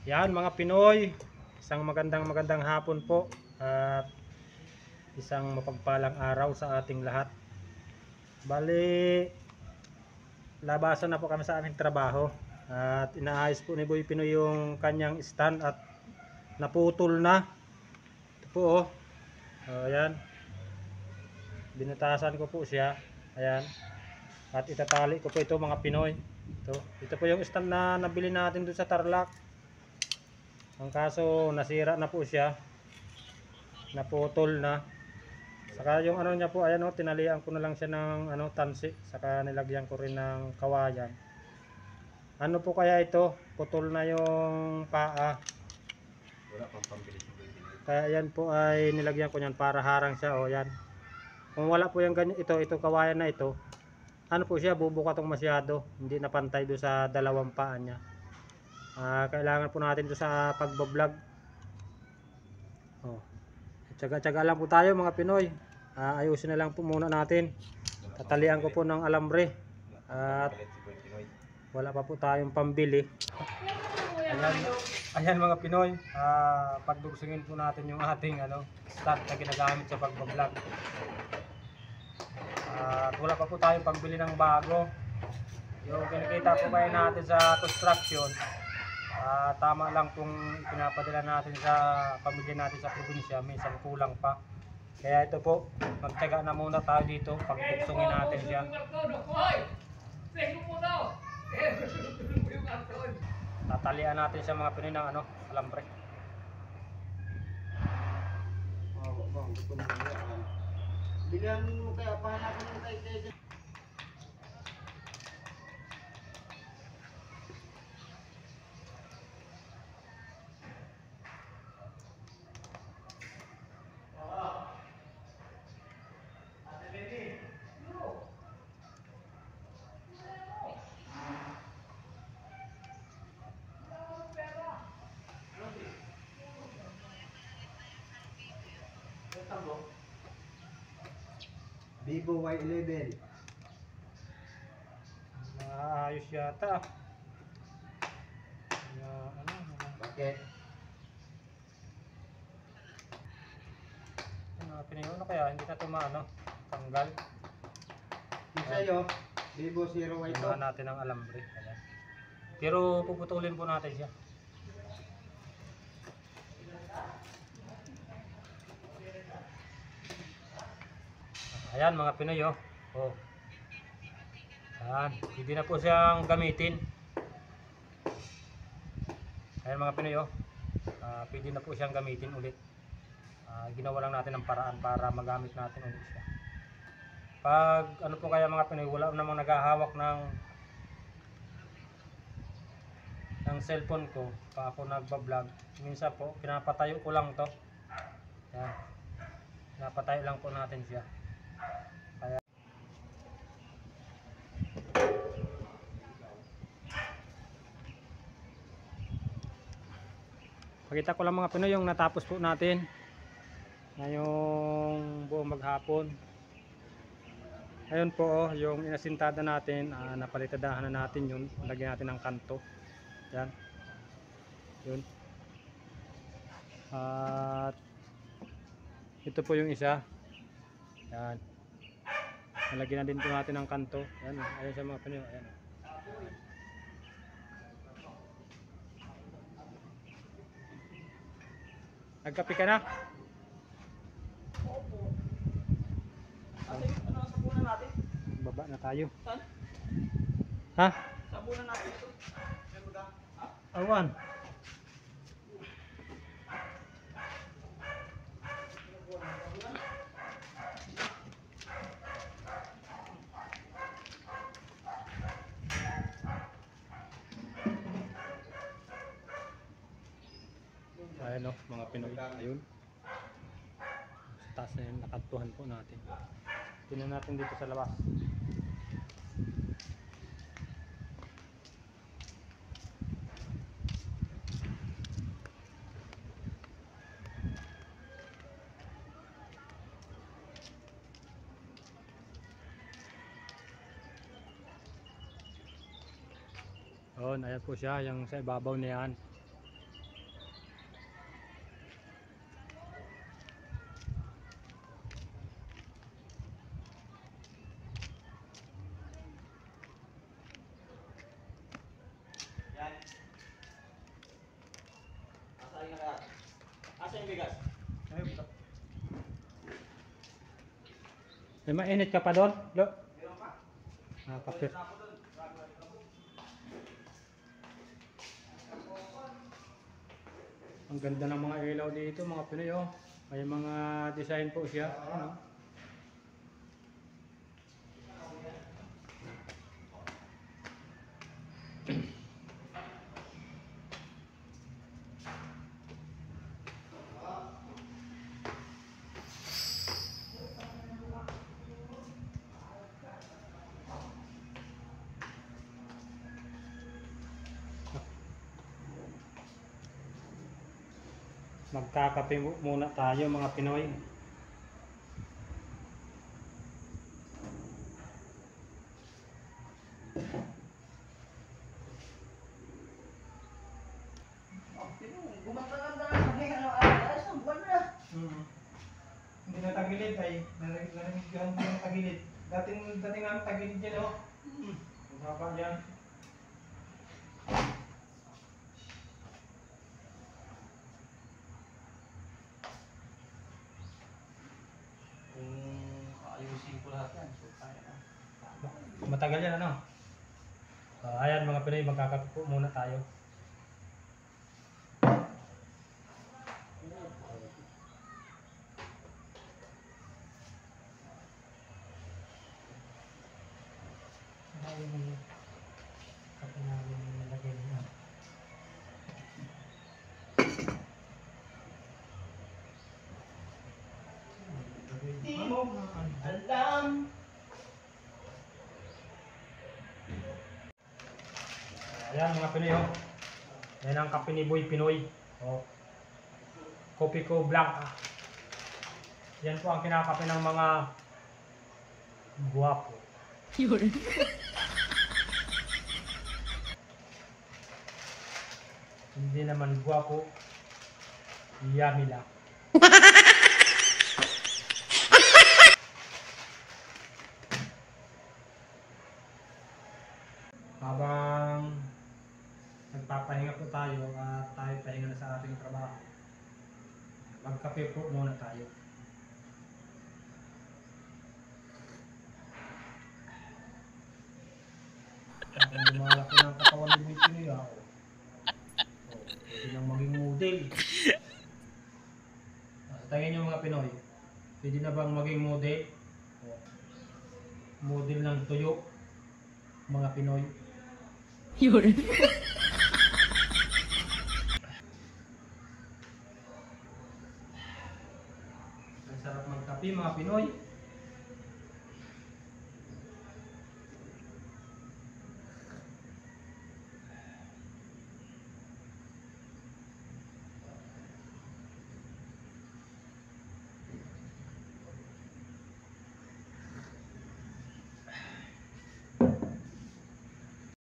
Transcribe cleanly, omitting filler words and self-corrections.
Yan mga Pinoy, isang magandang hapon po at isang mapagpalang araw sa ating lahat. Bali, labasan na po kami sa aming trabaho at inaayos po ni Boy Pinoy yung kanyang stand at naputol na. Ito po oh. Ayan. Binutasan ko po siya. Ayan. At itatali ko po ito mga Pinoy. Ito po yung stand na nabili natin doon sa Tarlac. Ang kaso nasira na po siya, naputol na. Saka yung ano niya po, ayan o, tinalian ko na lang siya ng tansi, saka nilagyan ko rin ng kawayan. Ano po kaya ito? Putol na yung paa. Wala pang pambili. Kaya yan po ay nilagyan ko niyan para harang siya o yan. Kung wala po yung ganyan, ito kawayan na ito, ano po siya, bubukatong masyado, hindi napantay do sa dalawang paa niya. Kailangan po natin ito sa pagbablog. Tsaga-tsaga lang po tayo mga Pinoy. Ayusin na lang po muna natin. Tatalian ko po ng alambre. At wala pa po tayong pambili. Ayan mga Pinoy. Pagdugsingin po natin yung ating stand na ginagamit sa pagbablog. At wala pa po tayong pambili ng bago. Yung kinikita po kayo natin sa construction, tama lang kung pinapadala natin sa pamilya natin sa probinsya, minsan kulang pa. Kaya ito po, magtiyaga na muna tayo dito, pagtuksungin natin siya. Tatalian natin siya mga Pinoy ng alambre. Bigyan mo kaya pahanapin mo kay Vivo Y11. Ayos yata. Bakit? Pinayon kaya hindi na ito tanggal. Yung sa'yo, Vivo Zero Y2. Tingnan natin ang alambre. Ayan. Pero puputulin po natin siya. Ayan mga Pinoy oh. Ayan, hindi na po siyang gamitin. Ayan mga Pinoy oh. Pwede na po siyang gamitin ulit. Ginawa lang natin ng paraan para magamit natin ulit siya. Pag po kaya mga Pinoy, wala namang naghahawak ng cellphone ko pa ako nagba-vlog. Minsan po pinapatayo ko lang to. Ayan. Pinapatayo lang po natin siya. Kaya pakita ko lang mga Pinoy yung natapos po natin ngayong buong maghapon. Ayun po oh, yung inasintada natin, napalitadahan na natin yun. Lagyan natin ng kanto. Yan. Yun. At ito po yung isa. Yan. Nalagyan na din po natin ng kanto. Yan. Ayun sa mga Pinoy. Ayan. Nagkape ka na? Opo. Ano sabunan natin? Baba na tayo. Saan? Ha? Sabunan natin ito. Awan. Ayan o, mga Pinoy. Ayun. Sa taas na yun, nakantuhan po natin. Tingnan natin dito sa labas. Ayan po siya, yung sa ibabaw na yan. May mainit ka pa doon? Lo? Kapit. Ang ganda ng mga ilaw dito mga Pinoy oh. May mga design po siya. Ayan, oh. Magkakape muna tayo mga Pinoy. Gumaganda na kami, isang buwan na. Hindi na tagilid ay narinig-narinig ko yung tagilid. Dating namin tagilid yan oh. Ang haba yan. Ayusin ko lahat yan. So, kaya na. Matagal yan ano. Ayan mga Pinoy, magkakape po muna tayo. Kape namin nilagay niya. Alam. Ayan mga Pinoy oh. Yan ang kape ni Boy Pinoy. Oh. Kopi ko Blanca. Yan po ang kinakape ng mga guwapo. Yun. Hindi naman guwapo. Yummy lang. Habang nagpapahinga po tayo at tayo pahinga na sa ating trabaho, magkape po muna tayo. Habang lumalaki ng katawan ni Boy Pinoy ako, pwede nang maging model. Sa tingin nyo mga Pinoy, pwede na bang maging model? Model ng tuyo, mga Pinoy. Yun. Ang sarap magkape mga Pinoy.